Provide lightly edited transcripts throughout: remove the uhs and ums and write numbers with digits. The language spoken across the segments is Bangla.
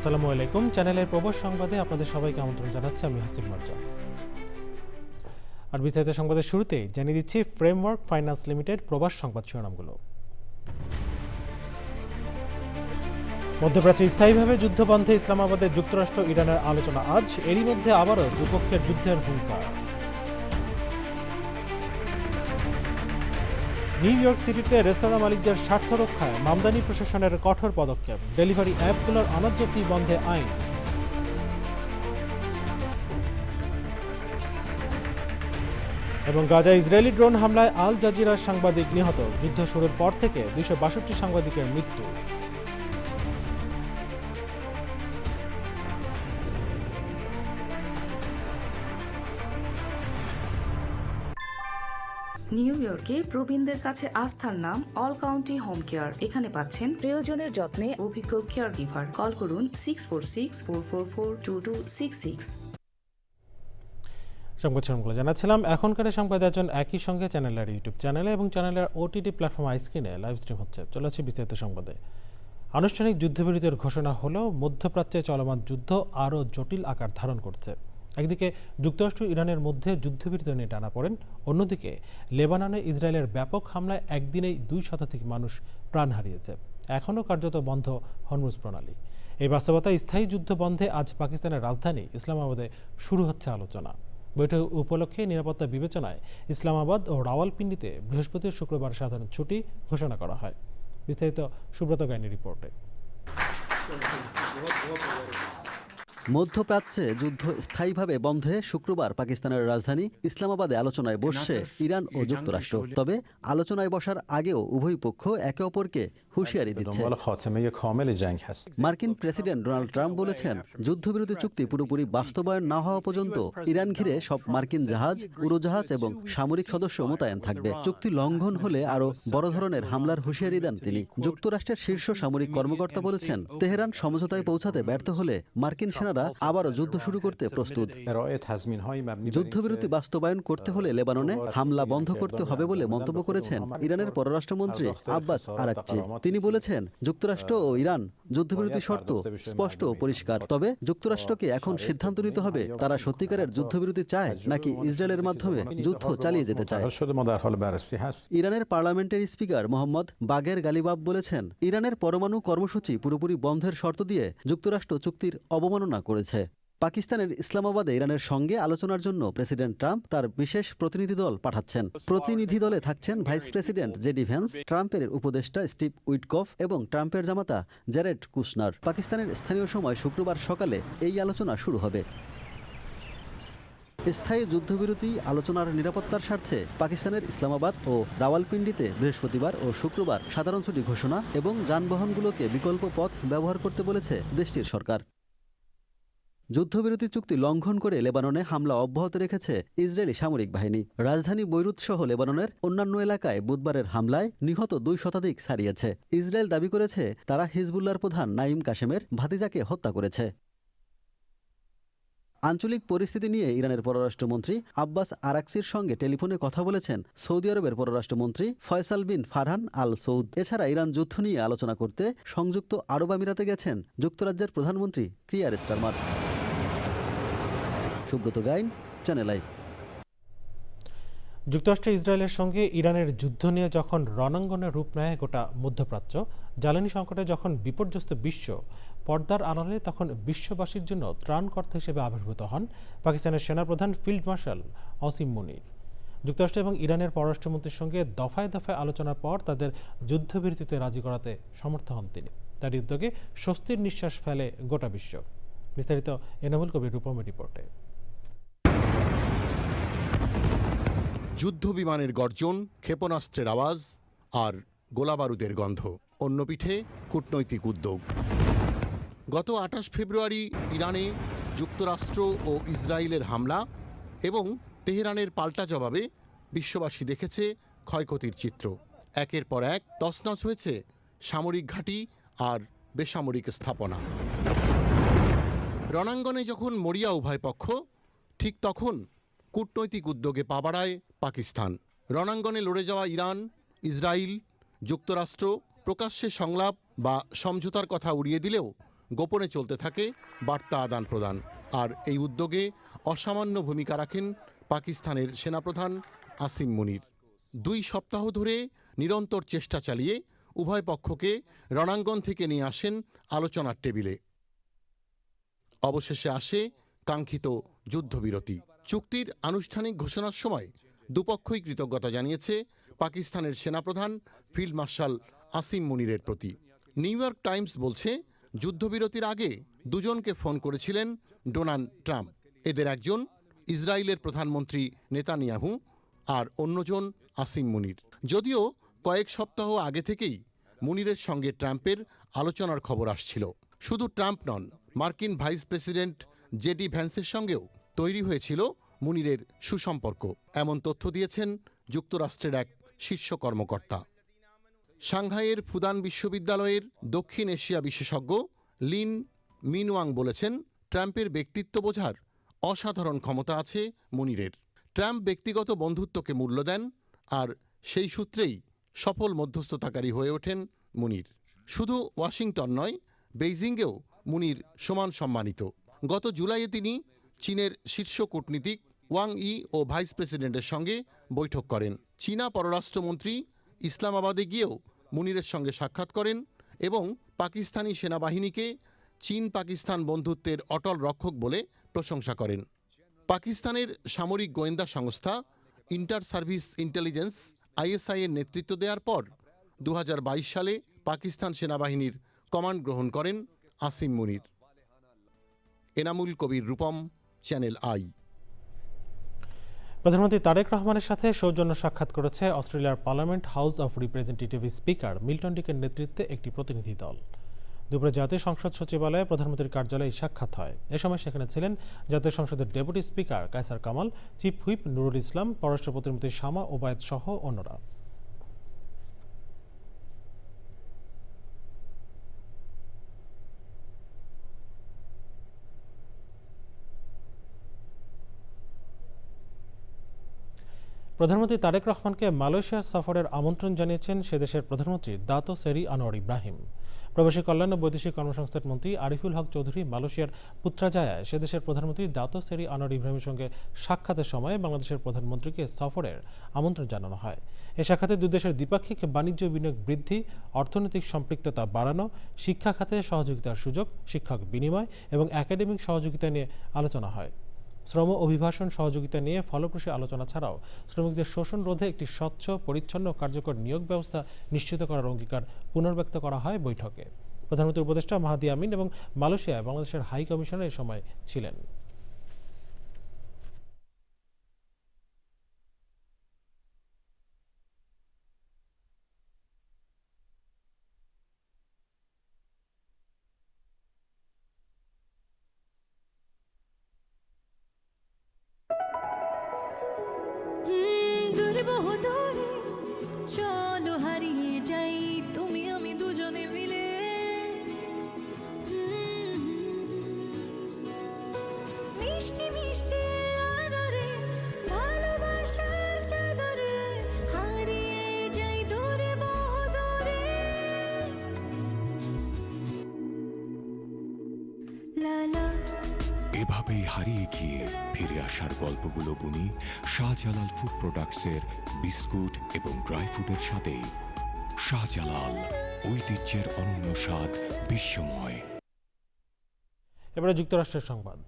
আসসালামু আলাইকুম। চ্যানেলের প্রবাস সংবাদে আপনাদের সবাইকে আমন্ত্রণ জানাচ্ছি আমি হাসিব মার্জা। আর বিস্তারিত সংবাদের শুরুতেই জানিয়ে দিচ্ছি ফ্রেমওয়ার্ক ফাইন্যান্স লিমিটেড প্রবাস সংবাদ শিরোনামগুলো। মধ্যপ্রাচ্যে স্থায়ীভাবে যুদ্ধবন্ধে ইসলামাবাদে যুক্তরাষ্ট্র ইরানের আলোচনা আজ, এরই মধ্যে আবারও দুপক্ষের যুদ্ধের হুঙ্কার। নিউ ইয়র্ক সিটিতে রেস্তোরাঁ মালিকদের স্বার্থ রক্ষায় আমদানি প্রশাসনের কঠোর পদক্ষেপ, ডেলিভারি অ্যাপগুলোর অন্যায্য ফি বন্ধে আইন। এবং গাজায় ইসরায়েলি ড্রোন হামলায় আল জাজিরার সাংবাদিক নিহত, যুদ্ধ শুরুর পর থেকে 262 সাংবাদিকের মৃত্যু। নিউ ইয়র্কে প্রবীণদের কাছে আস্থার নাম অল কাউন্টি হোম কেয়ার। এখানে পাচ্ছেন প্রিয়জনের যত্নে অভিজ্ঞ কেয়ার গিভার। কল করুন 646-444-2266। সংবাদ শিরোনামগুলো জানাচ্ছিলাম। এখনকার সংবাদ আয়োজন একই সঙ্গে চ্যানেলের ইউটিউব চ্যানেলে এবং চ্যানেলের ওটিটি প্ল্যাটফর্ম আইস্ক্রিনে লাইভ স্ট্রিম হচ্ছে। চলেছে বিস্তারিত সংবাদে। আনুষ্ঠানিক যুদ্ধবিরতির ঘোষণা হলেও মধ্যপ্রাচ্যে চলমান যুদ্ধ আরও জটিল আকার ধারণ করছে। একদিকে যুক্তরাষ্ট্র ইরানের মধ্যে যুদ্ধবিরতি নিয়ে টানাপড়েন, অন্যদিকে লেবাননে ইসরায়েলের ব্যাপক হামলায় একদিনেই 2 শতাধিক মানুষ প্রাণ হারিয়েছে। এখনও কার্যত বন্ধ হরমুজ প্রণালী। এই বাস্তবতায় স্থায়ী যুদ্ধ বন্ধে আজ পাকিস্তানের রাজধানী ইসলামাবাদে শুরু হচ্ছে আলোচনা। বৈঠক উপলক্ষে নিরাপত্তা বিবেচনায় ইসলামাবাদ ও রাওয়ালপিন্ডিতে বৃহস্পতি ও শুক্রবার সাধারণ ছুটি ঘোষণা করা হয়। বিস্তারিত সুব্রত গাইনের রিপোর্টে। মধ্যপ্রাচ্যে যুদ্ধ স্থায়ীভাবে বন্ধে শুক্রবার পাকিস্তানের রাজধানী ইসলামাবাদে আলোচনায় বসছে ইরান ও যুক্তরাষ্ট্র। তবে আলোচনায় বসার আগেও উভয় পক্ষ একে অপরকে হুঁশিয়ারি দিচ্ছে। মার্কিন প্রেসিডেন্ট ডোনাল্ড ট্রাম্প বলেছেন, যুদ্ধবিরতি চুক্তি পুরোপুরি বাস্তবায়ন না হওয়া পর্যন্ত ইরান ঘিরে সব মার্কিন জাহাজ, উড়োজাহাজ এবং সামরিক সদস্য মোতায়েন থাকবে। চুক্তি লঙ্ঘন হলে আরও বড় ধরনের হামলার হুঁশিয়ারি দেন তিনি। যুক্তরাষ্ট্রের শীর্ষ সামরিক কর্মকর্তা বলেছেন, তেহরান সমঝোতায় পৌঁছাতে ব্যর্থ হলে মার্কিন সেনারা আবারও যুদ্ধ শুরু করতে প্রস্তুত। যুদ্ধবিরতি বাস্তবায়ন করতে হলে লেবাননে হামলা বন্ধ করতে হবে বলে মন্তব্য করেছেন ইরানের পররাষ্ট্রমন্ত্রী আব্বাস আরাকচি। তিনি বলেছেন, যুক্তরাষ্ট্র ও ইরান যুদ্ধবিরতি শর্ত স্পষ্ট ও পরিষ্কার। তবে যুক্তরাষ্ট্রকে এখন সিদ্ধান্ত নিতে হবে তারা সত্যিকারের যুদ্ধবিরতি চায় নাকি ইসরায়েলের মাধ্যমে যুদ্ধ চালিয়ে যেতে চায়। ইরানের পার্লামেন্টের স্পিকার মোহাম্মদ বাগের গালিবাব বলেছেন, ইরানের পরমাণু কর্মসূচি পুরোপুরি বন্ধের শর্ত দিয়ে যুক্তরাষ্ট্র চুক্তির অবমাননা করেছে। পাকিস্তানের ইসলামাবাদে ইরানের সঙ্গে আলোচনার জন্য প্রেসিডেন্ট ট্রাম্প তার বিশেষ প্রতিনিধি দল পাঠাচ্ছেন। প্রতিনিধি দলে থাকছেন ভাইস প্রেসিডেন্ট জেডি ভ্যান্স, ট্রাম্পের উপদেষ্টা স্টিভ উইটকফ এবং ট্রাম্পের জামাতা জ্যারেড কুশনার। পাকিস্তানের স্থানীয় সময় শুক্রবার সকালে এই আলোচনা শুরু হবে। স্থায়ী যুদ্ধবিরতি আলোচনার নিরাপত্তার স্বার্থে পাকিস্তানের ইসলামাবাদ ও রাওয়ালপিন্ডিতে বৃহস্পতিবার ও শুক্রবার সাধারণ ছুটি ঘোষণা এবং যানবাহনগুলোকে বিকল্প পথ ব্যবহার করতে বলেছে দেশটির সরকার। যুদ্ধবিরতি চুক্তি লঙ্ঘন করে লেবাননে হামলা অব্যাহত রেখেছে ইসরায়েলি সামরিক বাহিনী। রাজধানী বৈরুত সহ লেবাননের অন্যান্য এলাকায় বুধবারের হামলায় নিহত 2 শতাধিক ছাড়িয়েছে। ইসরায়েল দাবি করেছে তারা হিজবুল্লাহর প্রধান নাইম কাশেমের ভাতিজাকে হত্যা করেছে। আঞ্চলিক পরিস্থিতি নিয়ে ইরানের পররাষ্ট্রমন্ত্রী আব্বাস আরাকচির সঙ্গে টেলিফোনে কথা বলেছেন সৌদি আরবের পররাষ্ট্রমন্ত্রী ফয়সাল বিন ফারহান আল সৌদ। এছাড়া ইরান যুদ্ধ নিয়ে আলোচনা করতে সংযুক্ত আরব আমিরাতে গেছেন যুক্তরাজ্যের প্রধানমন্ত্রী কিয়ার স্টারমার। সুব্রত গাইন, চ্যানেল আই। যুক্তরাষ্ট্র ইসরায়েলের সঙ্গে ইরানের যুদ্ধ নিয়ে যখন রণাঙ্গনের রূপ নেয় গোটা মধ্যপ্রাচ্য, জ্বালানি সংকটে যখন বিপর্যস্ত বিশ্ব পর্দার আড়ালে, তখন বিশ্ববাসীর জন্য ত্রাণকর্তা হিসেবে আবির্ভূত হন পাকিস্তানের সেনাপ্রধান ফিল্ড মার্শাল আসিম মুনির। যুক্তরাষ্ট্র এবং ইরানের পররাষ্ট্রমন্ত্রীর সঙ্গে দফায় দফায় আলোচনার পর তাদের যুদ্ধবিরতিতে রাজি করাতে সমর্থ হন তিনি। তার উদ্যোগে স্বস্তির নিঃশ্বাস ফেলে গোটা বিশ্ব। বিস্তারিত এনামুল কবির রূপমের রিপোর্টে। যুদ্ধ বিমানের গর্জন, ক্ষেপণাস্ত্রের আওয়াজ আর গোলাবারুদের গন্ধ। অন্য পিঠে কূটনৈতিক উদ্যোগ। গত 28 ফেব্রুয়ারি ইরানে যুক্তরাষ্ট্র ও ইসরায়েলের হামলা এবং তেহরানের পাল্টা জবাবে বিশ্ববাসী দেখেছে ক্ষয়ক্ষতির চিত্র। একের পর এক তছনছ হয়েছে সামরিক ঘাঁটি আর বেসামরিক স্থাপনা। রণাঙ্গনে যখন মরিয়া উভয় পক্ষ, ঠিক তখন কূটনৈতিক উদ্যোগে পা বাড়ায় পাকিস্তান। রণাঙ্গনে লড়ে যাওয়া ইরান, ইসরায়েল, যুক্তরাষ্ট্র প্রকাশ্যে সংলাপ বা সমঝোতার কথা উড়িয়ে দিলেও গোপনে চলতে থাকে বার্তা আদান প্রদান। আর এই উদ্যোগে অসামান্য ভূমিকা রাখেন পাকিস্তানের সেনাপ্রধান আসিম মুনির। 2 সপ্তাহ ধরে নিরন্তর চেষ্টা চালিয়ে উভয় পক্ষকে রণাঙ্গন থেকে নিয়ে আসেন আলোচনার টেবিলে। অবশেষে আসে কাঙ্ক্ষিত যুদ্ধবিরতি। চুক্তির আনুষ্ঠানিক ঘোষণার সময় দুপক্ষই কৃতজ্ঞতা জানিয়েছে পাকিস্তানের সেনাপ্রধান ফিল্ড মার্শাল আসিম মুনিরের প্রতি। নিউ ইয়র্ক টাইমস বলছে, যুদ্ধবিরতির আগে দুজনকে ফোন করেছিলেন ডোনাল্ড ট্রাম্প। এদের একজন ইসরায়েলের প্রধানমন্ত্রী নেতানিয়াহু আর অন্যজন আসিম মুনির। যদিও কয়েক সপ্তাহ আগে থেকেই মুনিরের সঙ্গে ট্রাম্পের আলোচনার খবর আসছিল। শুধু ট্রাম্প নন, মার্কিন ভাইস প্রেসিডেন্ট জেডি ভ্যান্সের সঙ্গেও তৈরি হয়েছিল মুনিরের সুসম্পর্ক, এমন তথ্য দিয়েছেন যুক্তরাষ্ট্রের এক শীর্ষ কর্মকর্তা। সাংহাইয়ের ফুদান বিশ্ববিদ্যালয়ের দক্ষিণ এশিয়া বিশেষজ্ঞ লিন মিনওয়াং বলেছেন, ট্রাম্পের ব্যক্তিত্ব বোঝার অসাধারণ ক্ষমতা আছে মুনিরের। ট্রাম্প ব্যক্তিগত বন্ধুত্বকে মূল্য দেন, আর সেই সূত্রেই সফল মধ্যস্থতাকারী হয়ে ওঠেন মুনির। শুধু ওয়াশিংটন নয়, বেইজিংয়েও মুনির সমান সম্মানিত। গত জুলাইয়ে তিনি চীনের শীর্ষ কূটনীতিক ওয়াং ই ও ভাইস প্রেসিডেন্টের সঙ্গে বৈঠক করেন। চীনা পররাষ্ট্রমন্ত্রী ইসলামাবাদে গিয়েও মুনিরের সঙ্গে সাক্ষাৎ করেন এবং পাকিস্তানি সেনাবাহিনীকে চীন পাকিস্তান বন্ধুত্বের অটল রক্ষক বলে প্রশংসা করেন। পাকিস্তানের সামরিক গোয়েন্দা সংস্থা ইন্টার সার্ভিস ইন্টেলিজেন্স ISI এর নেতৃত্ব দেওয়ার পর 2022 সালে পাকিস্তান সেনাবাহিনীর কমান্ড গ্রহণ করেন আসিম মুনির। Enamul Kabir Rupam, channel I. প্রধানমন্ত্রী তারেক রহমানের সাথে সৌজন্য সাক্ষাৎ করেছে অস্ট্রেলিয়ার parliament house of representative speaker Milton ডিকের নেতৃত্বে একটি প্রতিনিধি দল। দুপুরে জাতীয় সংসদ সচিবালয়ে প্রধানমন্ত্রীর কার্যালয়ে এই সাক্ষাৎ হয়। এ সময় সেখানে ছিলেন জাতীয় সংসদের deputy speaker Kaiser Kamal, chief whip Nurul Islam, পররাষ্ট্র প্রতিমন্ত্রী শামা ওবায়দ সহ অন্যরা। প্রধানমন্ত্রী তারেক রহমানকে মালয়েশিয়া সফরের আমন্ত্রণ জানিয়েছেন সে দেশের প্রধানমন্ত্রী দাতো সেরি আনোয়ার ইব্রাহিম। প্রবাসী কল্যাণ ও বৈদেশিক কর্মসংস্থান মন্ত্রী আরিফুল হক চৌধুরী মালয়েশিয়ার পুত্রাজায়ায় সে দেশের প্রধানমন্ত্রী দাতো সেরি আনোয়ার ইব্রাহিমের সঙ্গে সাক্ষাতের সময় বাংলাদেশের প্রধানমন্ত্রীকে সফরের আমন্ত্রণ জানানো হয়। এ সাক্ষাতে দুই দেশের দ্বিপাক্ষিক বাণিজ্য বিনিয়োগ বৃদ্ধি, অর্থনৈতিক সম্পৃক্ততা বাড়ানো, শিক্ষা খাতে সহযোগিতার সুযোগ, শিক্ষক বিনিময় এবং একাডেমিক সহযোগিতা নিয়ে আলোচনা হয়। শ্রম অভিবাসন সহযোগিতা নিয়ে ফলপ্রসূ আলোচনা ছাড়াও শ্রমিকদের শোষণ রোধে একটি স্বচ্ছ, পরিচ্ছন্ন, কার্যকর নিয়োগ ব্যবস্থা নিশ্চিত করার অঙ্গীকার পুনর্ব্যক্ত করা হয় বৈঠকে। প্রধানমন্ত্রীর উপদেষ্টা মাহাদি আমিন এবং মালয়েশিয়ায় বাংলাদেশের হাই কমিশনার এ সময় ছিলেন। চলো হারিয়ে যাই তুমি আমি দুজনে মিলে, মিষ্টি মিষ্টি আদরে ভালোবাসার চাদরে হারিয়ে যাই দূরে বহুদূরে। লালা এভাবেই হারিয়ে গিয়ে ফিরে আসার গল্পগুলো বুনি শাহজালাল ফুড প্রোডাক্টসের বিস্কুট এবং ড্রাই ফ্রুটের সাথে। শাহজালাল, ঐতিহ্যের অনন্য স্বাদ, বিশ্বময়। এবারে যুক্তরাষ্ট্রের সংবাদ।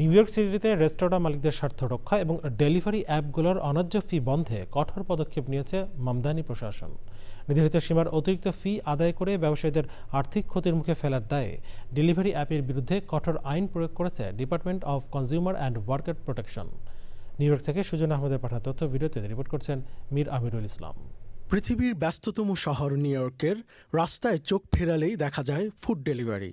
নিউ ইয়র্ক সিটিতে রেস্তোরাঁ মালিকদের স্বার্থ রক্ষা এবং ডেলিভারি অ্যাপগুলোর অন্যায্য ফি বন্ধে কঠোর পদক্ষেপ নিয়েছে মামদানি প্রশাসন। নির্ধারিত সীমার অতিরিক্ত ফি আদায় করে ব্যবসায়ীদের আর্থিক ক্ষতির মুখে ফেলার দায়ে ডেলিভারি অ্যাপের বিরুদ্ধে কঠোর আইন প্রয়োগ করেছে department of consumer and worker protection. New York থেকে সুজন আহমেদের পাঠানো তথ্য ভিডিওতে রিপোর্ট করছেন মীর আমিরুল ইসলাম। পৃথিবীর ব্যস্ততম শহর নিউ ইয়র্কের রাস্তায় চোখ ফেরালেই দেখা যায় ফুড ডেলিভারি।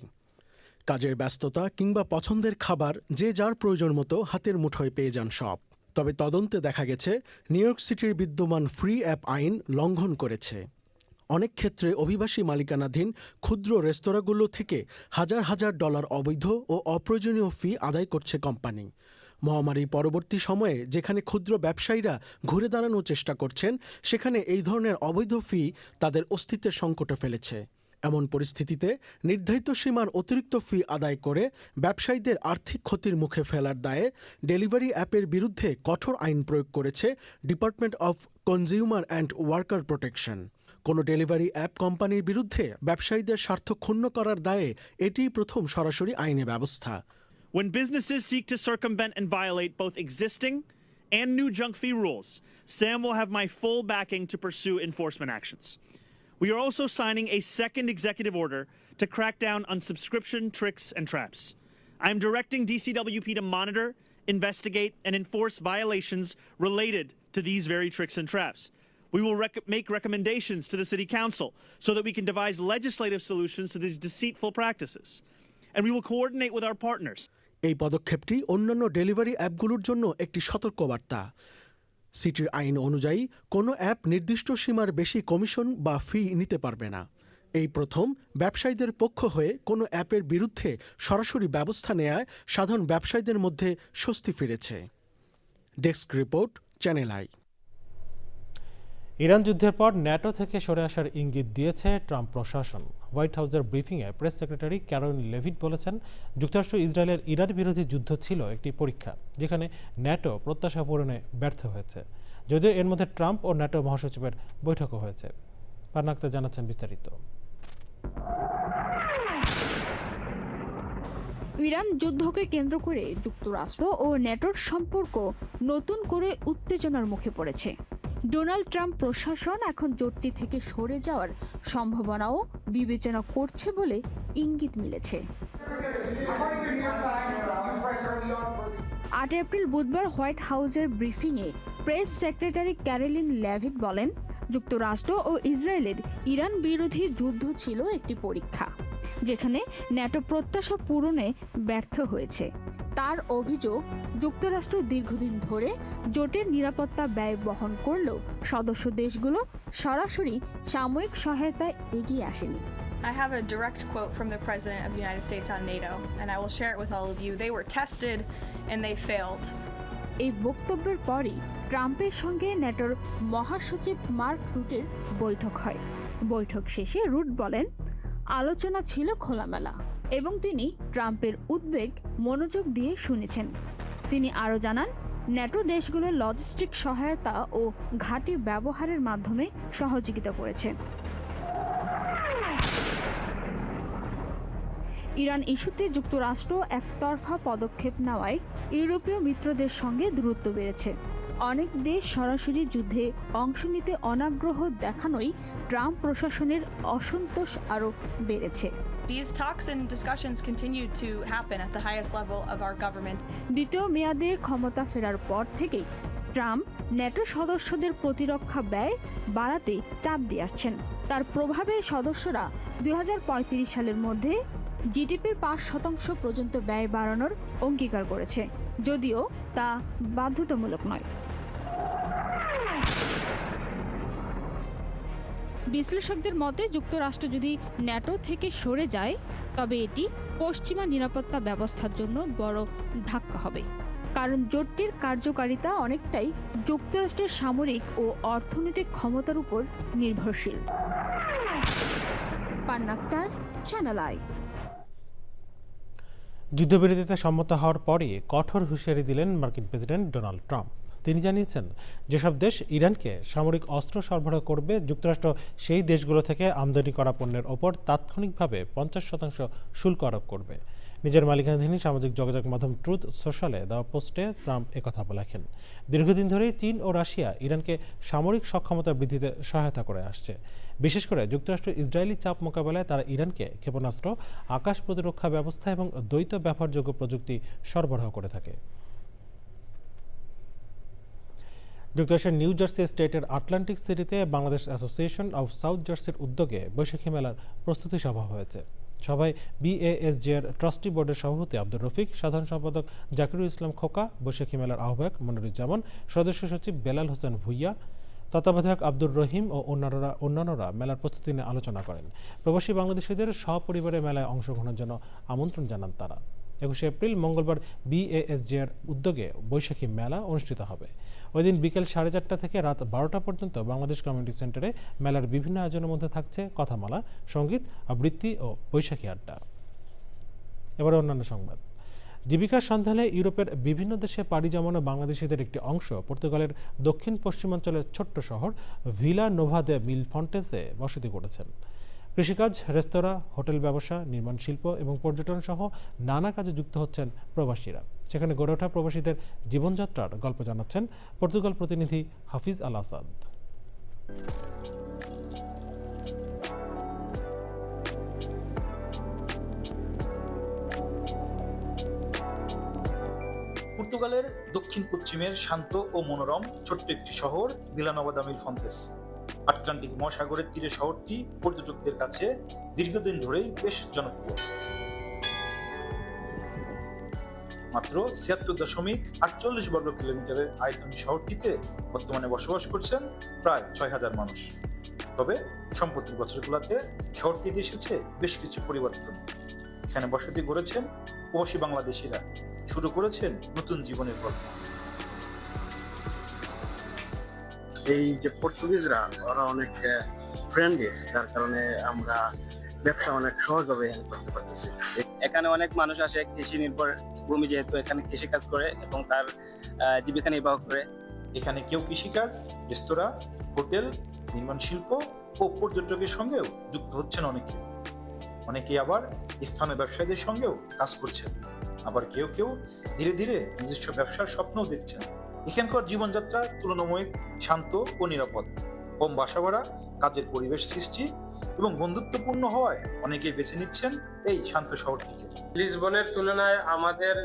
কাজের ব্যস্ততা কিংবা পছন্দের খাবার যে যার প্রয়োজন মতো হাতের মুঠোয় পেয়ে যান সব। তবে তদন্তে দেখা গেছে নিউ ইয়র্ক সিটির বিদ্যমান ফ্রি অ্যাপ আইন লঙ্ঘন করেছে। অনেক ক্ষেত্রে অভিবাসী মালিকানাধীন ক্ষুদ্র রেস্তোরাঁগুলো থেকে হাজার হাজার ডলার অবৈধ ও অপ্রয়োজনীয় ফি আদায় করছে কোম্পানি। মহামারী পরবর্তী সময়ে যেখানে ক্ষুদ্র ব্যবসায়ীরা ঘুরে দাঁড়ানোর চেষ্টা করছেন, সেখানে এই ধরনের অবৈধ ফি তাদের অস্তিত্বের সংকটে ফেলেছে। এমন পরিস্থিতিতে নির্ধারিত সীমার অতিরিক্ত ফি আদায় করে ব্যবসায়ীদের আর্থিক ক্ষতির মুখে ফেলার দায়ে ডেলিভারি অ্যাপের বিরুদ্ধে কঠোর আইন প্রয়োগ করেছে department of consumer and worker protection. কোনো ডেলিভারি অ্যাপ কোম্পানির বিরুদ্ধে ব্যবসায়ীদের স্বার্থ ক্ষুণ্ণ করার দায়ে এটিই প্রথম সরাসরি আইনি ব্যবস্থা। When businesses seek to circumvent and violate both existing and new junk fee rules, SAM will have my full backing to pursue enforcement actions. We are also signing a second executive order to crack down on subscription tricks and traps. I am directing DCWP to monitor, investigate, and enforce violations related to these very tricks and traps. We will make recommendations to the City Council so that we can devise legislative solutions to these deceitful practices. And we will coordinate with our partners. এই পদক্ষেপটি অন্যান্য ডেলিভারি অ্যাপগুলোর জন্য একটি সতর্কবার্তা। সিটির আইন অনুযায়ী কোনো অ্যাপ নির্দিষ্ট সীমার বেশি কমিশন বা ফি নিতে পারবে না। এই প্রথম ব্যবসায়ীদের পক্ষ হয়ে কোনো অ্যাপের বিরুদ্ধে সরাসরি ব্যবস্থা নেয়ায় সাধারণ ব্যবসায়ীদের মধ্যে স্বস্তি ফিরেছে। Desk report, channel I. Iran যুদ্ধের পর ন্যাটো থেকে সরে আসার ইঙ্গিত দিয়েছে ট্রাম্প প্রশাসন। হোয়াইট হাউসের ব্রিফিংয়ে প্রেস সেক্রেটারি ক্যারোলিন লেভিট বলেছেন, যুক্তরাষ্ট্র ইসরায়েলের ইরান বিরোধী যুদ্ধ ছিল একটি পরীক্ষা, যেখানে ন্যাটো প্রত্যাশা পূরণে ব্যর্থ হয়েছে। যদিও এর মধ্যে ট্রাম্প ও ন্যাটো মহাসচিবের বৈঠকও হয়েছে। পান্না আক্তার জানাচ্ছেন বিস্তারিত। ইরান যুদ্ধকে কেন্দ্র করে যুক্তরাষ্ট্র ও ন্যাটোর সম্পর্ক নতুন করে উত্তেজনার মুখে পড়েছে। ডোনাল্ড ট্রাম্প প্রশাসন এখন জোটটি থেকে সরে যাওয়ার সম্ভাবনাও বিবেচনা করছে বলে ইঙ্গিত মিলেছে। 8 এপ্রিল বুধবার হোয়াইট হাউসের ব্রিফিংয়ে প্রেস সেক্রেটারি ক্যারোলিন লেভিট বলেন, যুক্তরাষ্ট্র ও ইসরায়েলের ইরান বিরোধী যুদ্ধ ছিল একটি পরীক্ষা, যেখানে ন্যাটো প্রত্যাশা পূরণে ব্যর্থ হয়েছে। তার অভিযোগ, যুক্তরাষ্ট্র দীর্ঘদিন ধরে জোটের নিরাপত্তা ব্যয় বহন করলেও সদস্য দেশগুলো সরাসরি সাময়িক সহায়তায় এগিয়ে আসেনি। I have a direct quote from the President of the United States on NATO, and I will share it with all of you. They were tested and they failed. এই বক্তব্যের পরই ট্রাম্পের সঙ্গে ন্যাটোর মহাসচিব মার্ক রুটের বৈঠক হয়। বৈঠক শেষে রুট বলেন, আলোচনা ছিল খোলামেলা এবং তিনি ট্রাম্পের উদ্বেগ মনোযোগ দিয়ে শুনেছেন। তিনি আরও জানান, ন্যাটো দেশগুলোর লজিস্টিক সহায়তা ও ঘাঁটি ব্যবহারের মাধ্যমে সহযোগিতা করেছে। ইরান ইস্যুতে যুক্তরাষ্ট্র একতরফা পদক্ষেপ নেওয়ায় ইউরোপীয় মিত্রদের সঙ্গে দূরত্ব বেড়েছে। অনেক দেশ সরাসরি যুদ্ধে অংশ নিতে অনাগ্রহ দেখানোই ট্রাম্প প্রশাসনের অসন্তোষ আরও বেড়েছে। These talks and discussions continue to happen at the highest level of our government. দ্বিতীয় মেয়াদে ক্ষমতা ফেরার পর থেকেই ট্রাম্প ন্যাটো সদস্যদের প্রতিরক্ষা ব্যয় বাড়াতে চাপ দিয়ে আসছেন। তার প্রভাবে সদস্যরা 2035 সালের মধ্যে জিডিপির 5% পর্যন্ত ব্যয় বাড়ানোর অঙ্গীকার করেছে, যদিও তা বাধ্যতামূলক নয়। বিশ্লেষকদের মতে, যুক্তরাষ্ট্র যদি ন্যাটো থেকে সরে যায় তবে এটি পশ্চিমা নিরাপত্তা ব্যবস্থার জন্য বড় ধাক্কা হবে, কারণ জোটটির কার্যকারিতা অনেকটাই যুক্তরাষ্ট্রের সামরিক ও অর্থনৈতিক ক্ষমতার উপর নির্ভরশীল। পান্না আক্তার, চ্যানেল আই। যুদ্ধবিরতিতে সম্মত হওয়ার পরই কঠোর হুঁশিয়ারি দিলেন মার্কিন প্রেসিডেন্ট ডোনাল্ড ট্রাম্প। তিনি জানিয়েছেন, যেসব দেশ ইরানকে সামরিক অস্ত্র সরবরাহ করবে, যুক্তরাষ্ট্র সেই দেশগুলো থেকে আমদানি করা পণ্যের ওপর তাৎক্ষণিকভাবে 50% শুল্ক আরোপ করবে। নিজের মালিকানাধীন সামাজিক যোগাযোগ মাধ্যম ট্রুথ সোশ্যালে দেওয়া পোস্টে ট্রাম্প একথা বলেছেন। দীর্ঘদিন ধরেই চীন ও রাশিয়া ইরানকে সামরিক সক্ষমতা বৃদ্ধিতে সহায়তা করে আসছে। বিশেষ করে যুক্তরাষ্ট্র ইসরায়েলি চাপ মোকাবেলায় তারা ইরানকে ক্ষেপণাস্ত্র, আকাশ প্রতিরক্ষা ব্যবস্থা এবং দ্বৈত ব্যবহারযোগ্য প্রযুক্তি সরবরাহ করে থাকে। যুক্তরাষ্ট্রের নিউ জার্সি স্টেটের আটলান্টিক সিটিতে বাংলাদেশ অ্যাসোসিয়েশন অব সাউথ জার্সির উদ্যোগে বৈশাখী মেলার প্রস্তুতি সভা হয়েছে। সভায় বিএএসজের ট্রাস্টি বোর্ডের সভাপতি আব্দুর রফিক, সাধারণ সম্পাদক জাকিরুল ইসলাম খোকা, বৈশাখী মেলার আহ্বায়ক মনিরুজ্জামান, সদস্য সচিব বেলাল হোসেন ভুইয়া, তত্ত্বাবধায়ক আব্দুর রহিম ও অন্যান্যরা মেলার প্রস্তুতি নিয়ে আলোচনা করেন। প্রবাসী বাংলাদেশিদের সপরিবারে মেলায় অংশগ্রহণের জন্য আমন্ত্রণ জানান তারা। 21 এপ্রিল মঙ্গলবার BASJ এর উদ্যোগে বৈশাখী মেলা অনুষ্ঠিত হবে। ওই দিন বিকেল 4:30 থেকে রাত 12টা পর্যন্ত বাংলাদেশ কমিউনিটি সেন্টারে মেলার বিভিন্ন আয়োজনের মধ্যে থাকছে কথামালা, সঙ্গীত, আবৃত্তি ও বৈশাখী আড্ডা। এবার অন্যান্য সংবাদ। জীবিকার সন্ধানে ইউরোপের বিভিন্ন দেশে পাড়ি জমানো বাংলাদেশিদের একটি অংশ পর্তুগালের দক্ষিণ পশ্চিমাঞ্চলের ছোট্ট শহর ভিলা নোভা দে মিল ফন্টেসে বসতি করেছেন। কৃষিকাজ, রেস্তোরাঁ, হোটেল ব্যবসা, নির্মাণ শিল্প এবং পর্যটন সহ নানা কাজে যুক্ত হচ্ছেন প্রবাসীরা। সেখানে গড়ে ওঠা প্রবাসীদের জীবনযাত্রার গল্প জানাচ্ছেন পর্তুগাল প্রতিনিধি হাফিজ আল আসাদ। পর্তুগালের দক্ষিণ পশ্চিমের শান্ত ও মনোরম ছোট্ট একটি শহর ভিলা নোভা দা মিল ফন্টেস। আটলান্টিক মহাসাগরের তীরে শহরটি পর্যটকদের কাছে দীর্ঘদিন ধরেই বেশ জনপ্রিয়। মাত্র ৭৬.৪৮ বর্গ কিলোমিটারের আয়তনের শহরটিতে বর্তমানে বসবাস করছেন প্রায় ৬,০০০ মানুষ। তবে সম্প্রতি বছরগুলোতে শহরটিতে এসেছে বেশ কিছু পরিবর্তন। এখানে বসতি গড়েছেন প্রবাসী বাংলাদেশিরা, শুরু করেছেন নতুন জীবনের গল্প। এই যে পর্তুগিজরা ওরা অনেক ফ্রেন্ডলি, যার কারণে আমরা ব্যবসা অনেক সহজভাবে করতে পারতেছি। এখানে অনেক মানুষ আসে কৃষি নির্ভর ভূমি, যেহেতু এখানে কৃষি কাজ করে এবং তার জীবিকা নির্বাহ করে। এখানে কেউ কৃষিকাজ, রেস্তোরাঁ, হোটেল, নির্মাণ শিল্প ও পর্যটকের সঙ্গেও যুক্ত হচ্ছেন অনেকেই আবার স্থানীয় ব্যবসায়ীদের সঙ্গেও কাজ করছেন। আবার কেউ কেউ ধীরে ধীরে নিজস্ব ব্যবসার স্বপ্নও দেখছেন। এখানকার জীবনযাত্রা তুলনামূলক শান্ত ও নিরাপদ, কম বাসা ভাড়া, কাজের পরিবেশ সৃষ্টি এবং বন্ধুত্বপূর্ণ হওয়ায় অনেকেই বেছে নিচ্ছেন এই শান্ত শহরটিকে। লিসবনের তুলনায় আমাদের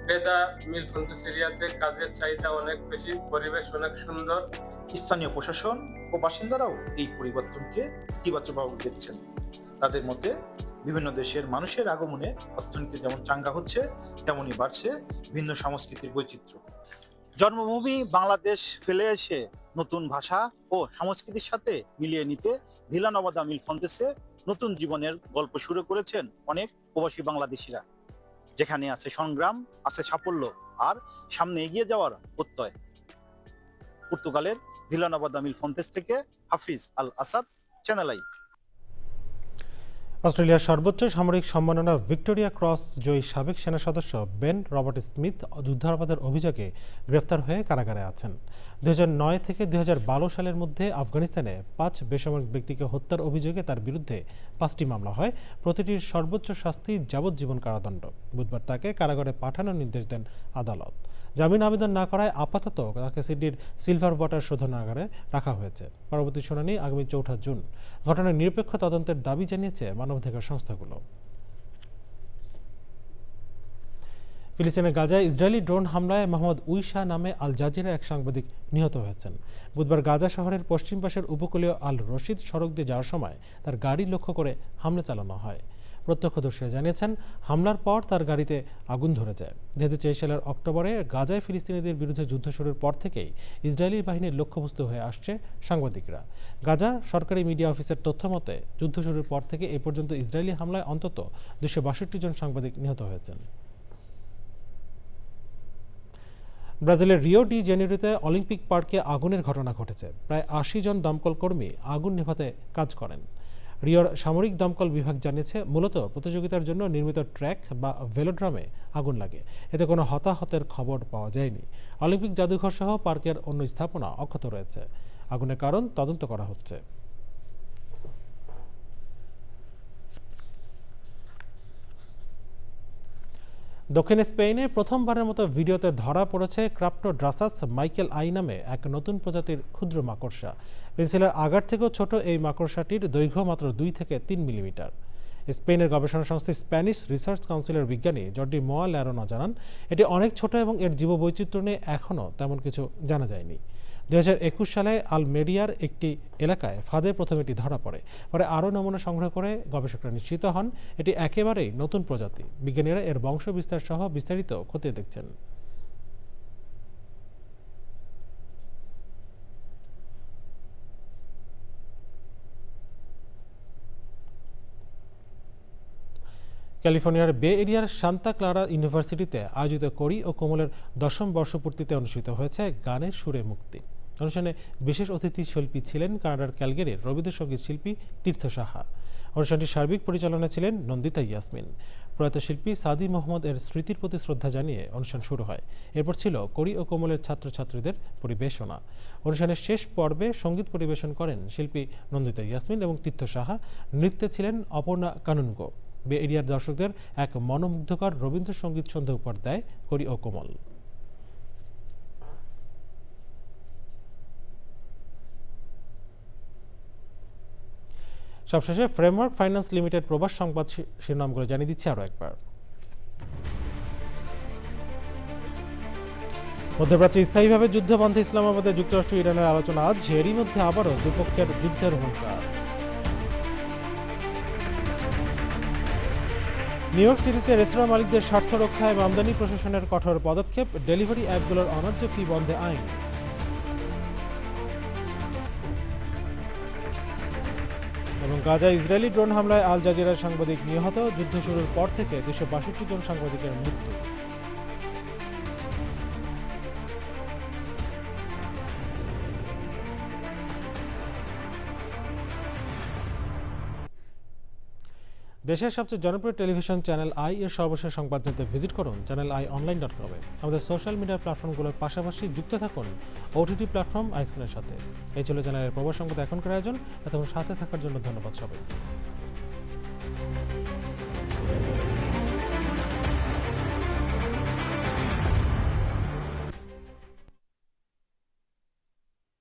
বেদা মিল ফন্টেস এরিয়াতে কাজের চাহিদা অনেক বেশি, পরিবেশ অনেক সুন্দর। স্থানীয় প্রশাসন ও বাসিন্দারাও এই পরিবর্তনকে ইতিবাচকভাবে দেখছেন। তাদের মতে বিভিন্ন দেশের মানুষের আগমনে অর্থনীতি যেমন চাঙ্গা হচ্ছে, তেমনই বাড়ছে ভিন্ন সংস্কৃতির বৈচিত্র্য। জন্মভূমি বাংলাদেশ ফেলে এসে নতুন ভাষা ও সংস্কৃতির সাথে মিলিয়ে নিতে ভিলা নোভা দা মিল ফন্টেসে নতুন জীবনের গল্প শুরু করেছেন অনেক প্রবাসী বাংলাদেশিরা। যেখানে আছে সংগ্রাম, আছে সাফল্য আর সামনে এগিয়ে যাওয়ার প্রত্যয়। পর্তুগালের ভিলা নোভা দা মিল ফন্টেস থেকে হাফিজ আল আসাদ, চ্যানেল আই। অস্ট্রেলিয়ার সর্বোচ্চ সামরিক সম্মাননা ভিক্টোরিয়া ক্রস জয়ী সাবেক সেনা সদস্য বেন রবার্ট স্মিথ যুদ্ধাপরাধের অভিযোগে গ্রেফতার হয়ে কারাগারে আছেন। 2009 থেকে 2012 সালের মধ্যে আফগানিস্তানে 5 বেসামরিক ব্যক্তিকে হত্যার অভিযোগে তার বিরুদ্ধে 5টি মামলা হয়। প্রতিটির সর্বোচ্চ শাস্তি যাবজ্জীবন কারাদণ্ড। বুধবার তাকে কারাগারে পাঠানোর নির্দেশ দেন আদালত। জামিন আবেদন না করায় আপাতত তাকে সিডনির সিলভার ওয়াটার শোধনাগারে রাখা হয়েছে। পরবর্তী শুনানি আগামী 4 জুন। ঘটনার নিরপেক্ষ তদন্তের দাবি জানিয়েছে মানবাধিকার সংস্থাগুলো। ফিলিস্তিনের গাজায় ইসরায়েলি ড্রোন হামলায় মোহাম্মদ উইশা নামে আল জাজিরা এক সাংবাদিক নিহত হয়েছেন। বুধবার গাজা শহরের পশ্চিম পাশের উপকূলীয় আল রশিদ সড়ক দিয়ে যাওয়ার সময় তার গাড়ি লক্ষ্য করে হামলা চালানো হয়। প্রত্যক্ষদর্শীরা জানিয়েছেন, হামলার পর তার গাড়িতে আগুন ধরে যায়। 2023 সালের অক্টোবরে গাজায় ফিলিস্তিনিদের বিরুদ্ধে যুদ্ধ শুরুর পর থেকেই ইসরায়েলি বাহিনীর লক্ষ্যবস্তু হয়ে আসছে সাংবাদিকরা। গাজা সরকারি মিডিয়া অফিসের তথ্য মতে যুদ্ধ শুরুর পর থেকে এ পর্যন্ত ইসরায়েলি হামলায় অন্তত 262 জন সাংবাদিক নিহত হয়েছেন। ব্রাজিলের রিও ডি জেনেরোতে অলিম্পিক পার্কে আগুনের ঘটনা ঘটেছে। প্রায় 80 জন দমকল কর্মী আগুন নেভাতে কাজ করেন। রিওর সামরিক দমকল বিভাগ জানিয়েছে, মূলত প্রতিযোগিতার জন্য নির্মিত ট্র্যাক বা ভেলোড্রামে আগুন লাগে। এতে কোনো হতাহতের খবর পাওয়া যায়নি। অলিম্পিক জাদুঘর সহ পার্কের অন্য স্থাপনা অক্ষত রয়েছে। আগুনের কারণ তদন্ত করা হচ্ছে। দক্ষিণ স্পেনে প্রথমবারের মতো ভিডিওতে ধরা পড়েছে ক্রাপ্টোড্রাসাস মাইকেল আই নামে এক নতুন প্রজাতির ক্ষুদ্র মাকড়সা। পেন্সিলের আগার থেকেও ছোট এই মাকড়সাটির দৈর্ঘ্য মাত্র 2 থেকে 3 মিলিমিটার। স্পেনের গবেষণা সংস্থা স্প্যানিশ রিসার্চ কাউন্সিলের বিজ্ঞানী জর্ডি মোয়া ল্যারোনা জানান, এটি অনেক ছোট এবং এর জীববৈচিত্র্য নিয়ে এখনও তেমন কিছু জানা যায়নি। 2021 সালে আলমেরিয়ার একটি এলাকায় ফাঁদে প্রথম এটি ধরা পড়ে। পরে আরও নমুনা সংগ্রহ করে গবেষকরা নিশ্চিত হন এটি একেবারেই নতুন প্রজাতি। বিজ্ঞানীরা এর বংশ বিস্তার সহ বিস্তারিত খতিয়ে দেখছেন। ক্যালিফোর্নিয়ার বে এরিয়ার সান্তা ক্লারা ইউনিভার্সিটিতে আয়োজিত করি ও কোমলের 10ম বর্ষপূর্তিতে অনুষ্ঠিত হয়েছে গানের সুরে মুক্তি। অনুষ্ঠানে বিশেষ অতিথি শিল্পী ছিলেন কানাডার ক্যালগেরির রবীন্দ্রসঙ্গীত শিল্পী তীর্থ সাহা। অনুষ্ঠানটির সার্বিক পরিচালনা ছিলেন নন্দিতা ইয়াসমিন। প্রয়াত শিল্পী সাদি মোহাম্মদ এর স্মৃতির প্রতি শ্রদ্ধা জানিয়ে অনুষ্ঠান শুরু হয়। এরপর ছিল করি ও কোমলের ছাত্রছাত্রীদের পরিবেশনা। অনুষ্ঠানের শেষ পর্বে সঙ্গীত পরিবেশন করেন শিল্পী নন্দিতা ইয়াসমিন এবং তীর্থ সাহা। নৃত্যে ছিলেন অপর্ণা কানুনগো। বে এরিয়ার দর্শকদের এক মনোমুগ্ধকর রবীন্দ্রসঙ্গীত সন্ধ্যা উপহার দেয় করি ও কোমল। সবশেষে ফ্রেমওয়ার্ক ফাইন্যান্স লিমিটেড প্রবাস সংবাদ শিরোনামগুলো জানিয়ে দিচ্ছি আরও একবার। মধ্যপ্রাচ্যে স্থায়ীভাবে যুদ্ধবন্ধে ইসলামাবাদে যুক্তরাষ্ট্র ইরানের আলোচনা আজ। এরই মধ্যে আবারও দুপক্ষের যুদ্ধের হুঙ্কার। নিউ ইয়র্ক সিটিতে রেস্তোরাঁ মালিকদের স্বার্থ রক্ষা এবং আমদানি প্রশাসনের কঠোর পদক্ষেপ। ডেলিভারি অ্যাপগুলোর অন্যায্য ফি বন্ধে আইন। এবং গাজায় ইসরায়েলি ড্রোন হামলায় আল জাজিরার সাংবাদিক নিহত। যুদ্ধ শুরুর পর থেকে 262 জন সাংবাদিকের মৃত্যু। দেশের সবচেয়ে জনপ্রিয় টেলিভিশন চ্যানেল আই এর সর্বশেষ সংবাদ জানতে ভিজিট করুন চ্যানেল-i-online.com-এ। আমাদের সোশ্যাল মিডিয়া প্ল্যাটফর্মগুলোর পাশাপাশি যুক্ত থাকুন ওটিটি প্ল্যাটফর্ম আইস্ক্রিনের সাথে। এই ছিল চ্যানেলের প্রবাস সংবাদ এখনকার আয়োজন। এতক্ষণ সাথে থাকার জন্য ধন্যবাদ সবাই।